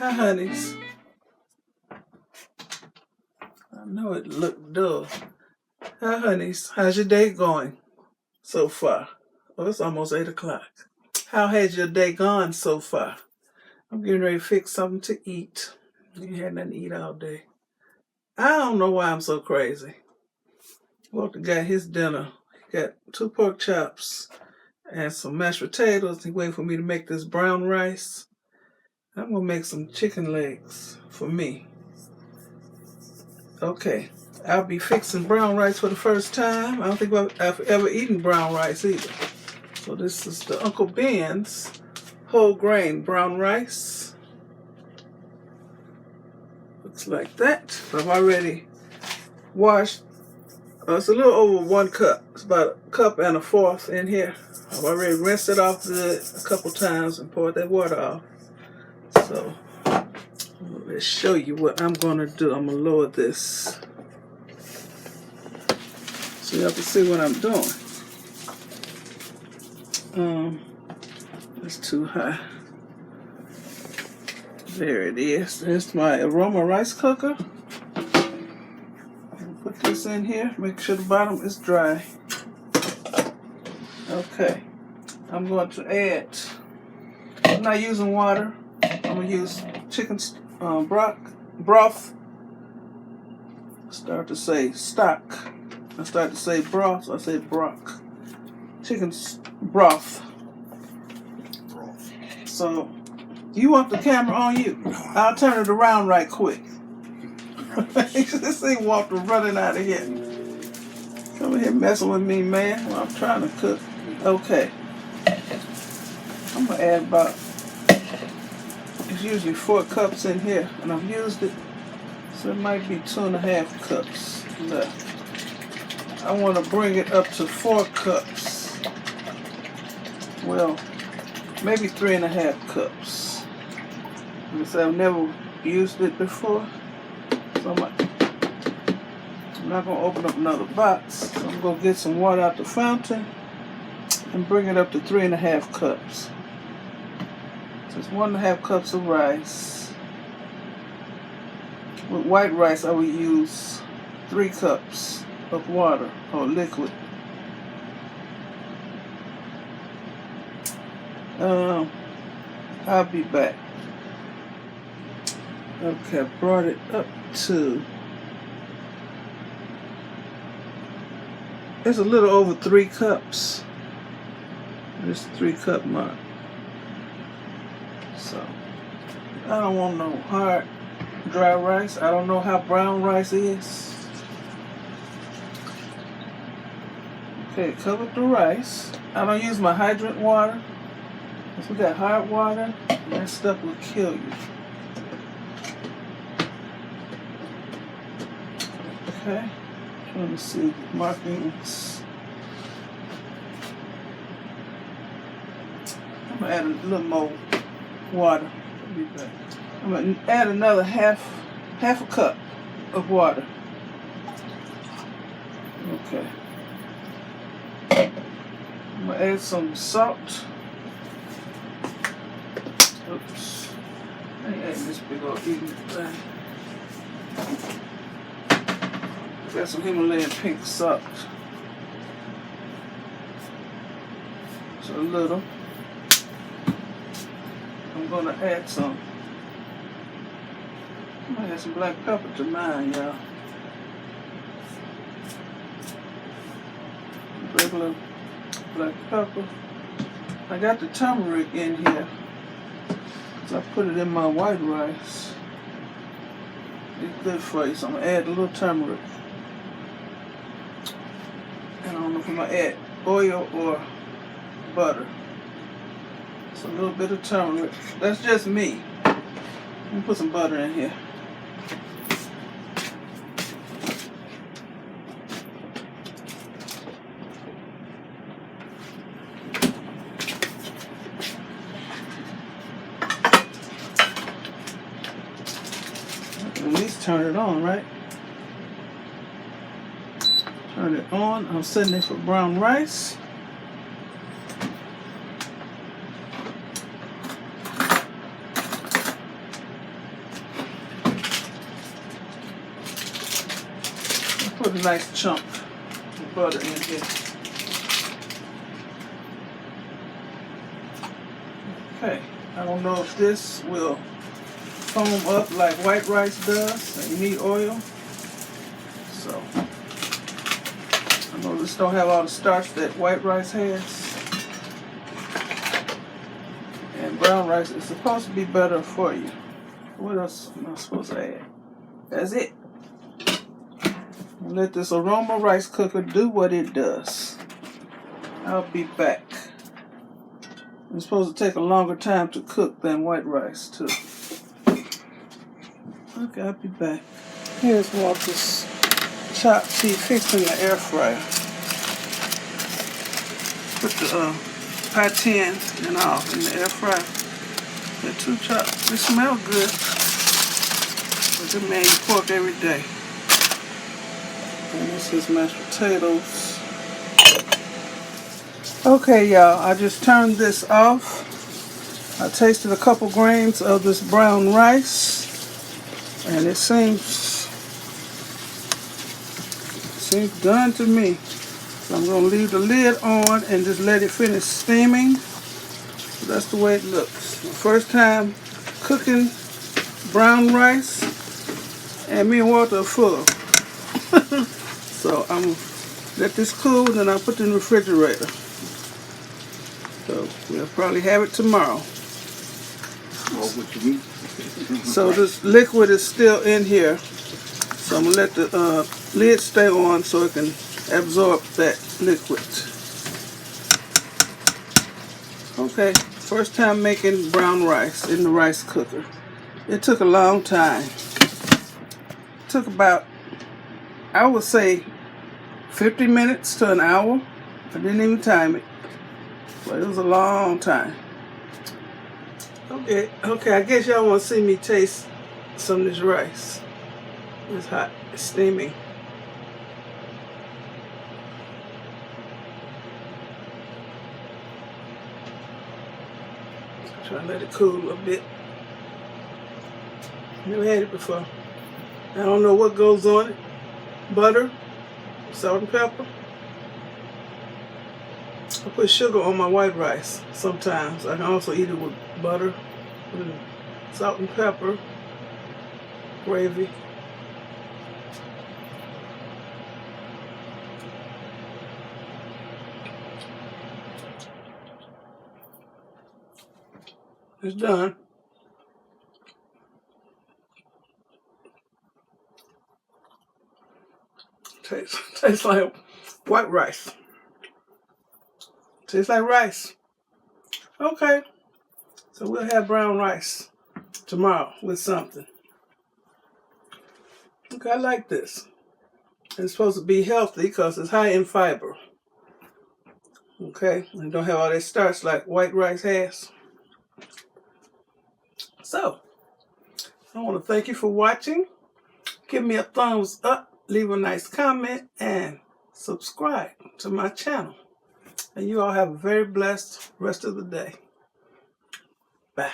Hi, honeys. I know it looked dull. Hi, honeys. How's your day going so far? Oh, it's almost 8 o'clock. How has your day gone so far? I'm getting ready to fix something to eat. You had nothing to eat all day. I don't know why I'm so crazy. Walter got his dinner. He got 2 pork chops and some mashed potatoes. He waiting for me to make this brown rice. I'm going to make some chicken legs for me. Okay. I'll be fixing brown rice for the first time. I don't think I've ever eaten brown rice either. So this is the Uncle Ben's whole grain brown rice. Looks like that. I've already washed. It's a little over 1 cup. It's about 1 1/4 in here. I've already rinsed it off good a couple times and poured that water off. So let's show you what I'm going to do. I'm going to lower this so you have to see what I'm doing. It's too high. There it is. There's my Aroma rice cooker. Put this in here. Make sure the bottom is dry. Okay. I'm going to add. I'm not using water. I'm going to use chicken broth. Start to say stock. I start to say broth, so I say broth. Chicken broth. So, you want the camera on you? I'll turn it around right quick. This see Walter running out of here. Come here messing with me, man, while I'm trying to cook. Okay. I'm going to add about, it's usually 4 cups in here, and I've used it, so it might be 2.5 cups left. I want to bring it up to 4 cups. Well, maybe 3.5 cups. Because I've never used it before. So I'm not going to open up another box. So I'm going to get some water out the fountain and bring it up to 3.5 cups. So it's 1.5 cups of rice. With white rice, I would use 3 cups of water or liquid. I'll be back. Okay, I brought it up to, it's a little over 3 cups. It's the 3-cup mark. So, I don't want no hard, dry rice. I don't know how brown rice is. Okay, covered the rice. I don't use my hydrant water. If we got hard water, that stuff will kill you. Okay, trying to see markings. I'm gonna add a little more water. I'll be back. I'm gonna add another half a cup of water. Okay. I'm gonna add some salt. Oops. I ain't adding this big old eating thing. Got some Himalayan pink salt. Just a little. I'm gonna add some. I'm gonna add some black pepper to mine, y'all. Regular black pepper. I got the turmeric in here. I put it in my white rice. It's good for you, so I'm gonna add a little turmeric. And I don't know if I'm gonna add oil or butter. It's a little bit of turmeric. That's just me. Let me put some butter in here. At least turn it on, right? Turn it on. I'm setting it for brown rice. put a nice chunk of butter in here. Okay, I don't know if this will foam up like white rice does, and you need oil. So, I know this don't have all the starch that white rice has. And brown rice is supposed to be better for you. What else am I supposed to add? That's it. Let this Aroma rice cooker do what it does. I'll be back. It's supposed to take a longer time to cook than white rice too. Okay, I'll be back. Here's Walter's chopped cheese fixed in the air fryer. Put the pâté and all in the air fryer. They're two chopped. They smell good. But they made pork every day. And this is mashed potatoes. Okay, y'all, I just turned this off. I tasted a couple grains of this brown rice, and it seems done to me. So I'm going to leave the lid on and just let it finish steaming. So that's the way it looks. My first time cooking brown rice, and me and Walter are full. So I'm going to let this cool, and then I'll put it in the refrigerator. So we'll probably have it tomorrow. So this liquid is still in here. So I'm going to let the lid stay on so it can absorb that liquid. Okay, first time making brown rice in the rice cooker. It took a long time. It took about, I would say, 50 minutes to an hour. I didn't even time it. But it was a long time. Okay, I guess y'all want to see me taste some of this rice. It's hot, it's steaming. Try to let it cool a bit. Never had it before. I don't know what goes on it. Butter, salt and pepper. I put sugar on my white rice sometimes. I can also eat it with butter, and salt and pepper, gravy. It's done. Tastes like white rice. Tastes like rice. Okay. So we'll have brown rice tomorrow with something. Okay, I like this. It's supposed to be healthy because it's high in fiber. Okay, and don't have all that starch like white rice has. So, I want to thank you for watching. Give me a thumbs up, leave a nice comment, and subscribe to my channel. And you all have a very blessed rest of the day. Bye.